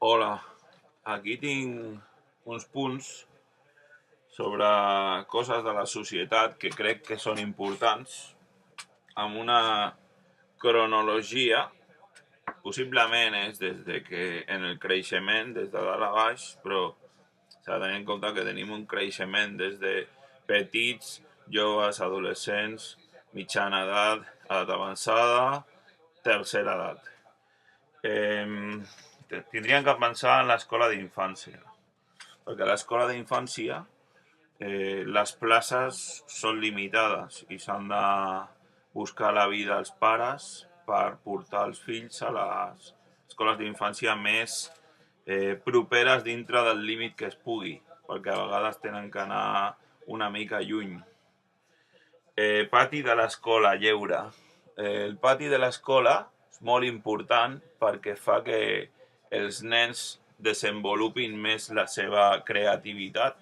Hola, aquí tinc uns punts sobre coses de la societat que crec que són importants, amb una cronologia, possiblement és des de que en el creixement, des de dalt a baix, però s'ha de tenir en compte que tenim un creixement des de petits, joves, adolescents, mitjana edat, edat avançada, tercera edat. Tindríem que pensar en l'escola d'infància, perquè a l'escola d'infància les places són limitades i s'han de buscar la vida als pares per portar els fills a les escoles d'infància més properes dintre del límit que es pugui, perquè a vegades tenen que anar una mica lluny. Pati de l'escola, lleure. El pati de l'escola és molt important perquè fa que els nens desenvolupin més la seva creativitat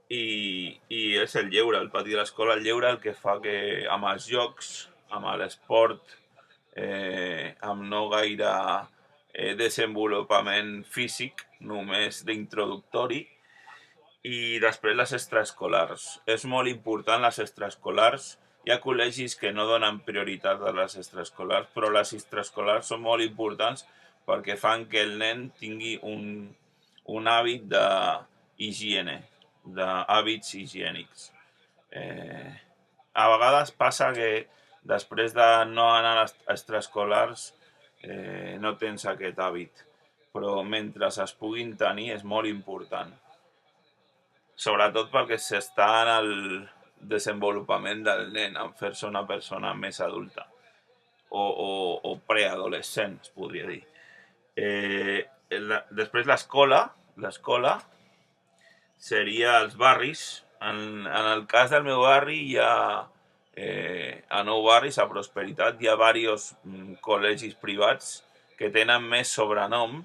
i és el lleure, el pati de l'escola, el lleure el que fa que amb els jocs, amb l'esport, amb no gaire desenvolupament físic, només d'introductori, i després les extraescolars. És molt important les extraescolars. Hi ha col·legis que no donen prioritat a les extraescolars, però les extraescolars són molt importants perquè fan que el nen tingui un hàbit d'higiene, d'hàbits higiènics. A vegades passa que després de no anar a les extraescolars no tens aquest hàbit, però mentre es puguin tenir és molt important. Sobretot perquè s'està en el desenvolupament del nen, en fer-se una persona més adulta o preadolescent, es podria dir. Després l'escola seria els barris. En el cas del meu barri hi ha a Nou Barris, a Prosperitat, hi ha diversos col·legis privats que tenen més sobrenom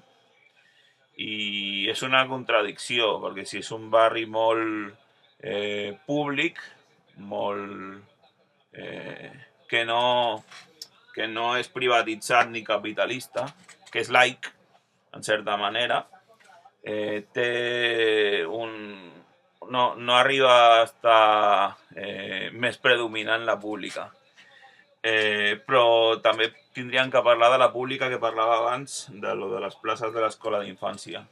i és una contradicció, perquè si és un barri molt públic, molt que no és privatitzat ni capitalista, que és laic, en certa manera, no arriba a estar més predominant la pública. Però també tindríem que parlar de la pública que parlava abans, de les places de l'escola d'infància.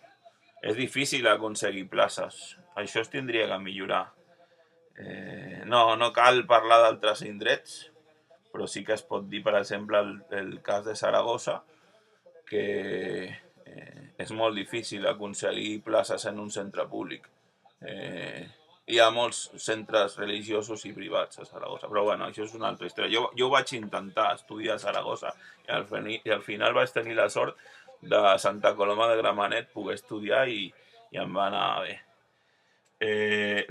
És difícil aconseguir places, això es tindria que millorar. No cal parlar d'altres indrets, però sí que es pot dir, per exemple, el cas de Saragossa, que és molt difícil aconseguir places en un centre públic. Hi ha molts centres religiosos i privats a Saragossa, però bueno, això és una altra història. Jo vaig intentar estudiar a Saragossa i al final vaig tenir la sort de Santa Coloma de Gramenet poder estudiar i em va anar bé.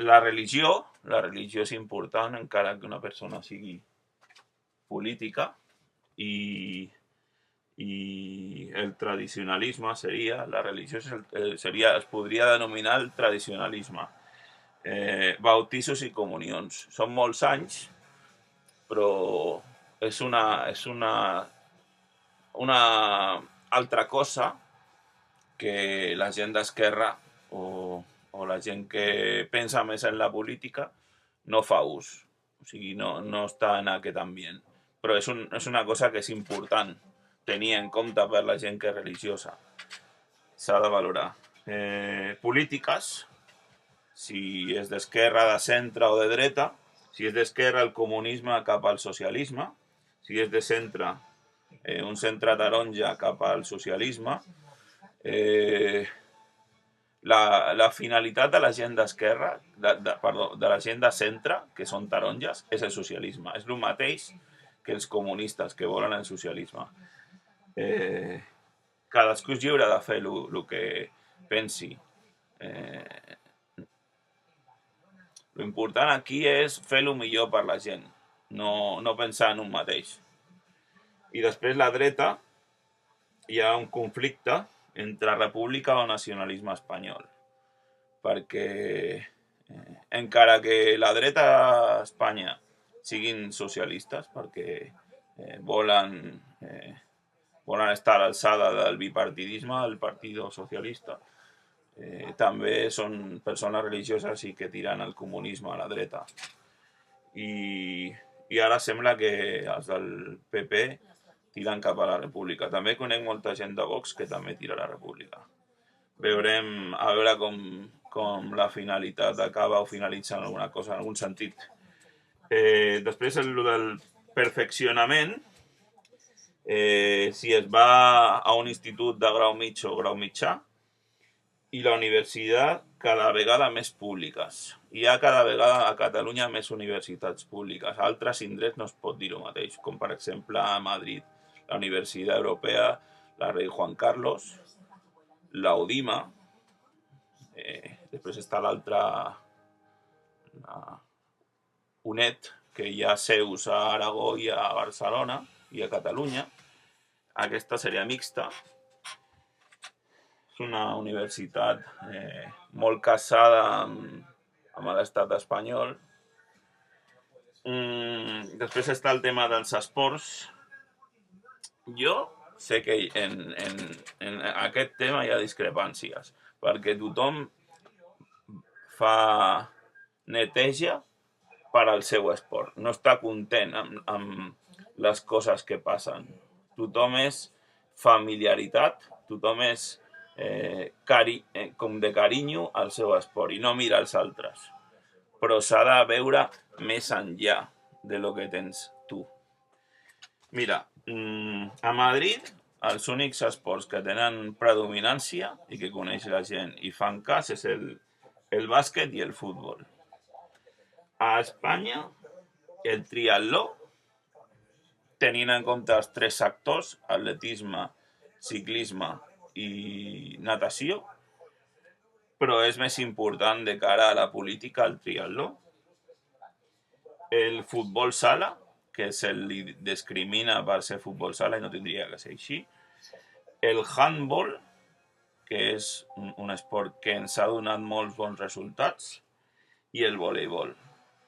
La religió és important, encara que una persona sigui política, i el tradicionalisme la religió es podria denominar el tradicionalisme. Bautisos i comunions. Són molts anys, però és una altra cosa que la gent d'esquerra o la gent que pensa més en la política no fa ús. O sigui, no està en aquest ambient. Però és una cosa que és important tenir en compte per la gent que és religiosa. S'ha de valorar. Polítiques, si és d'esquerra, de centre o de dreta. Si és d'esquerra, el comunisme cap al socialisme. Si és de centre, un centre taronja cap al socialisme. La finalitat de la gent d'esquerra, de la gent de centre, que són taronges, és el socialisme. És el mateix que els comunistes que volen el socialisme. Cadascú és lliure de fer el que pensi. L'important aquí és fer el millor per la gent, no pensar en un mateix. I després la dreta, hi ha un conflicte entre república o nacionalisme espanyol, perquè encara que la dreta a Espanya siguin socialistes, perquè volen volen estar a l'alçada del bipartidisme, del Partit Socialista. També són persones religioses i que tiren el comunisme a la dreta. I ara sembla que els del PP tiren cap a la República. També conec molta gent de Vox que també tira a la República. Veurem a veure com la finalitat acaba o finalitza en alguna cosa, en algun sentit. Després, el del perfeccionament, si es va a un institut de grau mig o grau mitjà, i la universitat cada vegada més públiques. Hi ha cada vegada a Catalunya més universitats públiques. A altres indrets no es pot dir el mateix, com per exemple a Madrid, la Universitat Europea, la Rei Juan Carlos, la UDIMA, després està l'altra, la UNED, que hi ha seus a Aragó i a Barcelona i a Catalunya. Aquesta seria mixta. És una universitat molt casada amb l'estat espanyol. Després està el tema dels esports. Jo sé que en aquest tema hi ha discrepàncies, perquè tothom fa neteja per al seu esport. No està content amb les coses que passen. Tothom és familiaritat, tothom és com de carinyo al seu esport i no mira els altres. Però s'ha de veure més enllà de lo que tens tu. Mira, a Madrid els únics esports que tenen predominància i que coneix la gent i fan cas és el bàsquet i el futbol. A Espanya, el triatló, tenint en compte els tres sectors, atletisme, ciclisme i natació, però és més important de cara a la política el triatló. El futbol sala, que se li discrimina per ser futbol sala i no tindria que ser així. El handball, que és un esport que ens ha donat molts bons resultats. I el voleibol.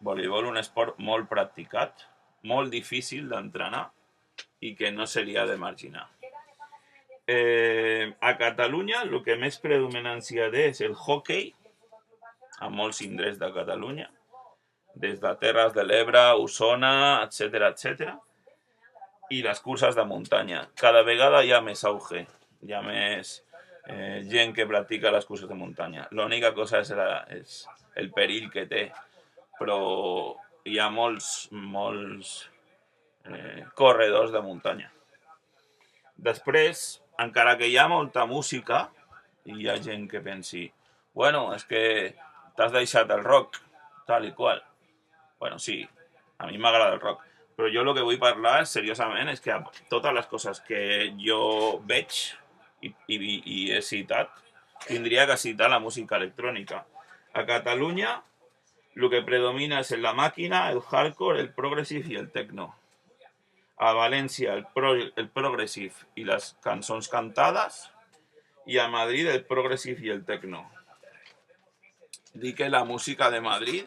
Voleibol, un esport molt practicat, molt difícil d'entrenar i que no se li ha de marginar. A Catalunya el que més predominància té és el hockey, a molts indrets de Catalunya, des de Terres de l'Ebre, Osona, etc. I les curses de muntanya. Cada vegada hi ha més auge, hi ha més gent que practica les curses de muntanya. L'única cosa és el perill que té, però hi ha molts corredors de muntanya. Després, encara que hi ha molta música, i hi ha gent que pensi, bueno, és que t'has deixat el rock, tal i qual. Bueno, sí, a mi m'agrada el rock, però jo el que vull parlar seriosament és que totes les coses que jo veig i he citat, tindria que citar la música electrònica. A Catalunya el que predomina és la màquina, el hardcore, el progressive i el techno. A València el progressive i les cançons cantades, i a Madrid el progressive i el techno. Dic que la música de Madrid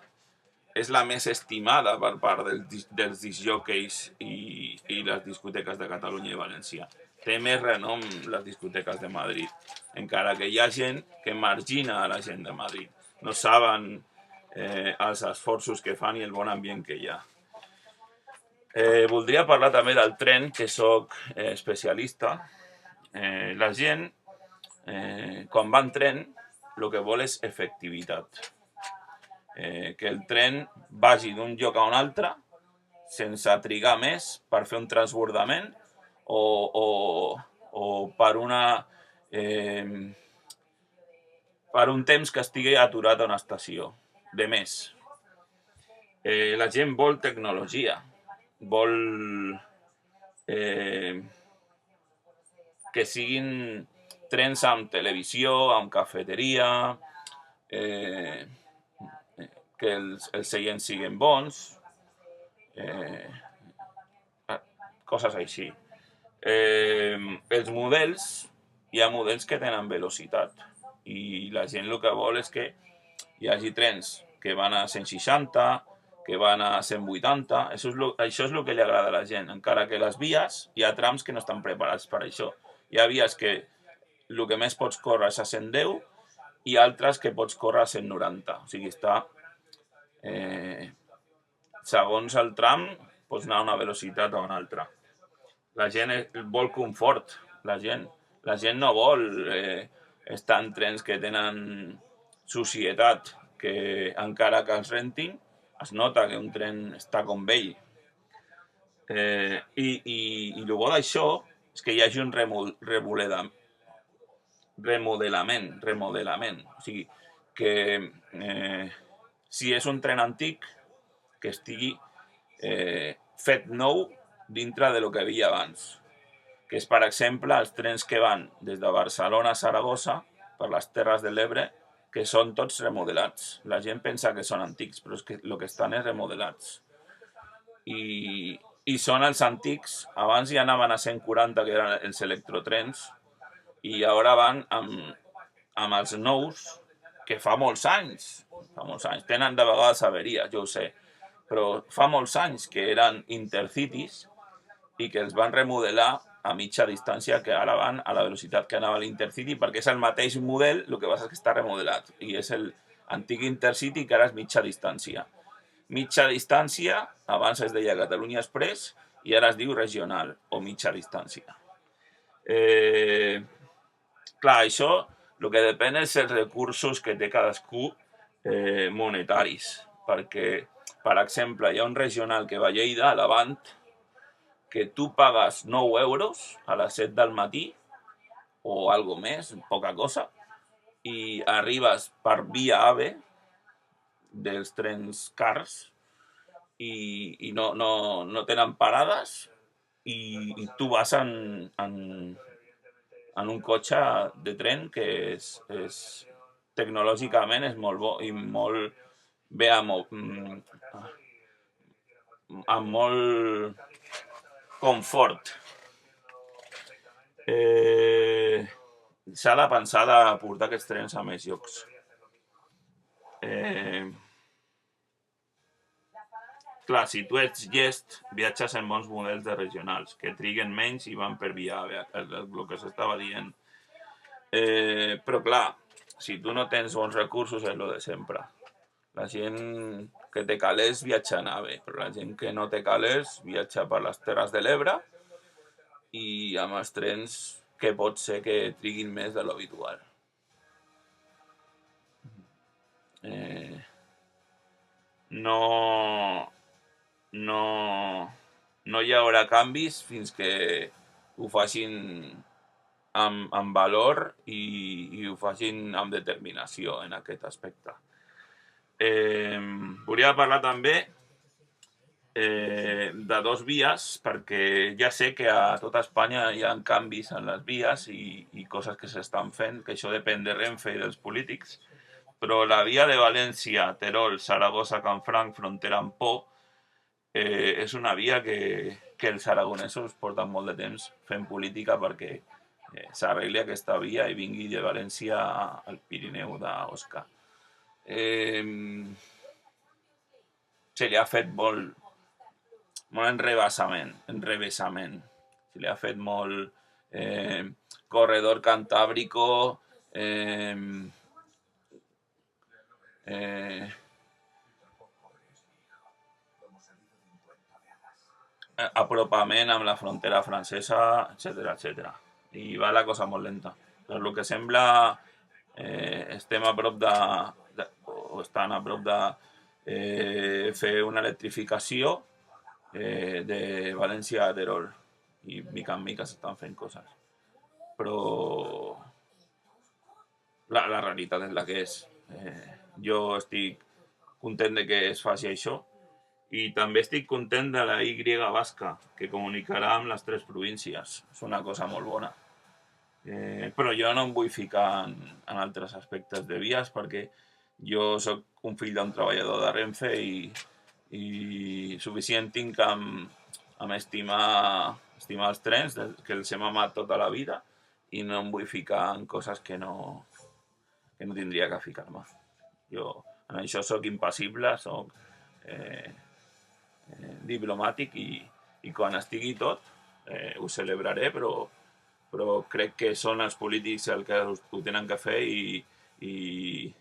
és la més estimada per part dels discjòqueis i les discoteques de Catalunya i València. Té més renom les discoteques de Madrid, encara que hi ha gent que margina a la gent de Madrid. No saben els esforços que fan i el bon ambient que hi ha. Voldria parlar també del tren, que soc especialista. La gent, quan va en tren, el que vol és efectivitat. Que el tren vagi d'un lloc a un altre sense trigar més per fer un transbordament o per un temps que estigui aturat a una estació. De més, la gent vol tecnologia, vol que siguin trens amb televisió, amb cafeteria, que els seients siguin bons, coses així. Els models, hi ha models que tenen velocitat i la gent el que vol és que hi hagi trens que van a 160, que van a 180, això és el que li agrada a la gent, encara que les vies hi ha trams que no estan preparats per això. Hi ha vies que el que més pots córrer és a 110 i altres que pots córrer a 190, o sigui, està segons el tram pots anar a una velocitat o a una altra. La gent vol confort, la gent no vol estar en trens que tenen societat, que encara que els rentin es nota que un tren està com vell. I el bo d'això és que hi hagi un remodelament. O sigui, que si és un tren antic, que estigui fet nou dintre de lo que havia abans. Que és, per exemple, els trens que van des de Barcelona a Saragossa per les Terres de l'Ebre, que són tots remodelats. La gent pensa que són antics, però és que el que estan és remodelats. I són els antics. Abans ja anaven a 140, que eren els electrotrens, i ara van amb els nous, que fa molts anys. Tenen de vegades averies, jo ho sé, però fa molts anys que eren intercities i que els van remodelar a mitja distància, que ara van a la velocitat que anava l'Intercity, perquè és el mateix model, el que passa és que està remodelat, i és l'antic Intercity, que ara és mitja distància. Mitja distància, abans es deia Catalunya Express, i ara es diu regional, o mitja distància. Clar, això, el que depèn és els recursos que té cadascú monetaris, perquè, per exemple, hi ha un regional que va a Lleida, a l'Avant, que tu pagues 9 euros a les 7 del matí, o algo més, poca cosa, i arribes per via AVE dels trens cars i no tenen parades i tu vas en un cotxe de tren que és tecnològicament és molt bo i molt bé amb molt confort. S'ha de pensar de portar aquests trens a més llocs. Clar, si tu ets llest, viatges en bons models de regionals, que triguen menys i van per via, el que s'estava dient. Però clar, si tu no tens bons recursos és el de sempre. La gent que té calés viatja en AVE, però la gent que no té calés viatja per les Terres de l'Ebre i amb els trens que pot ser que triguin més de l'habitual. No hi haurà canvis fins que ho facin amb valor i ho facin amb determinació en aquest aspecte. Volia parlar també de 2 vies, perquè ja sé que a tota Espanya hi ha canvis en les vies i coses que s'estan fent, que això depèn de Renfe i dels polítics, però la via de València, Terol, Saragossa, Canfranc, frontera amb Pau, és una via que els aragonesos porten molt de temps fent política perquè s'arregli aquesta via i vingui de València al Pirineu d'Osca. Se li ha fet molt enrevessament. Se li ha fet molt corredor cantàbrico, apropament amb la frontera francesa, etc. I va la cosa molt lenta. Per el que sembla, estem a prop o estan a prop de fer una electrificació de València a Terol i mica en mica s'estan fent coses, però la realitat és la que és. Jo estic content de que es faci això i també estic content de la Y basca, que comunicarà amb les 3 províncies. És una cosa molt bona. Però jo no em vull ficar en altres aspectes de vies perquè jo sóc un fill d'un treballador de Renfe i suficient tinc amb estimar els trens, que els hem amat tota la vida, i no em vull ficar en coses que no tindria que ficar-me. Jo en això sóc impassible, sóc diplomàtic i quan estigui tot ho celebraré, però crec que són els polítics els que ho tenen que fer i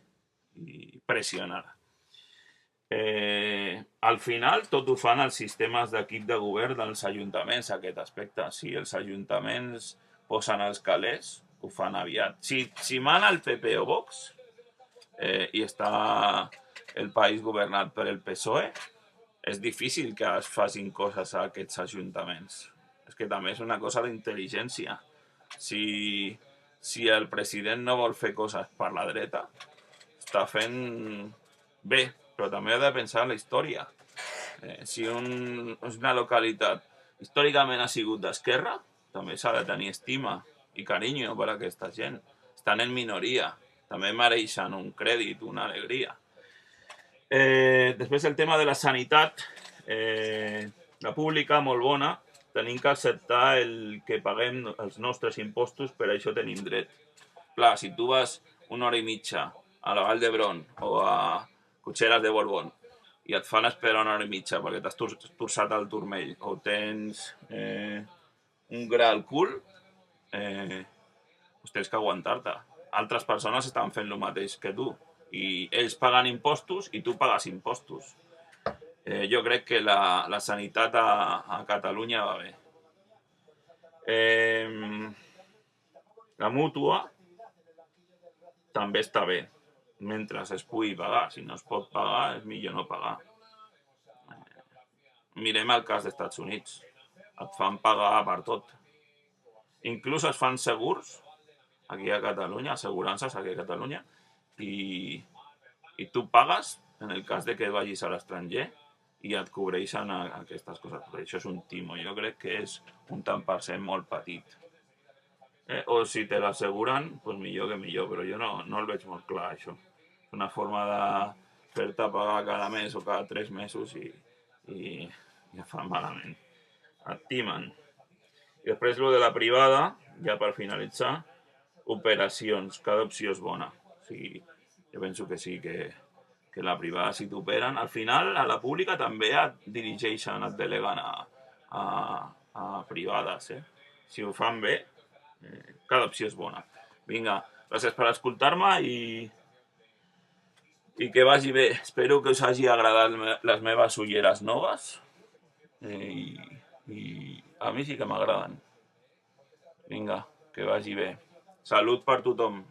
pressionar. Al final tot ho fan els sistemes d'equip de govern dels ajuntaments, aquest aspecte. Si els ajuntaments posen els calés, ho fan aviat. Si mana el PP o Vox i està el país governat per el PSOE, és difícil que es facin coses a aquests ajuntaments. És que també és una cosa d'intel·ligència. Si el president no vol fer coses per la dreta, està fent bé, però també ha de pensar en la història. Si una localitat històricament ha sigut d'esquerra, també s'ha de tenir estima i carinyo per a aquesta gent. Estan en minoria, també mereixen un crèdit, una alegria. Després el tema de la sanitat, la pública molt bona, tenim que acceptar el que paguem els nostres impostos, per això tenim dret. Clar, si tu vas una hora i mitja a la Vall d'Hebron o a Cotxeres de Borbón i et fan esperar una hora i mitja perquè t'has torçat el turmell o tens un gra al cul, tens que aguantar-te. Altres persones estan fent el mateix que tu i ells paguen impostos i tu pagues impostos. Jo crec que la sanitat a Catalunya va bé. La mútua també està bé, mentre es pugui pagar. Si no es pot pagar, és millor no pagar. Mirem el cas dels Estats Units. Et fan pagar per tot. Inclús es fan segurs aquí a Catalunya, assegurances aquí a Catalunya, i tu pagues en el cas de que vagis a l'estranger i et cobreixen aquestes coses. Però això és un timo. Jo crec que és un tant per cent molt petit. O si te l'asseguren, doncs millor que millor, però jo no el veig molt clar, això. És una forma de fer-te pagar cada mes o cada 3 mesos i et fan malament. Et timen. I després, el de la privada, ja per finalitzar, operacions. Cada opció és bona. O sigui, jo penso que sí, que la privada, si t'operen, al final a la pública també et dirigeixen, et deleguen a privades. Si ho fan bé, cada opció és bona. Vinga, gràcies per escoltar-me i que vagi bé. Espero que us hagi agradat les meves ulleres noves i a mi sí que m'agraden. Vinga, que vagi bé. Salut per tothom.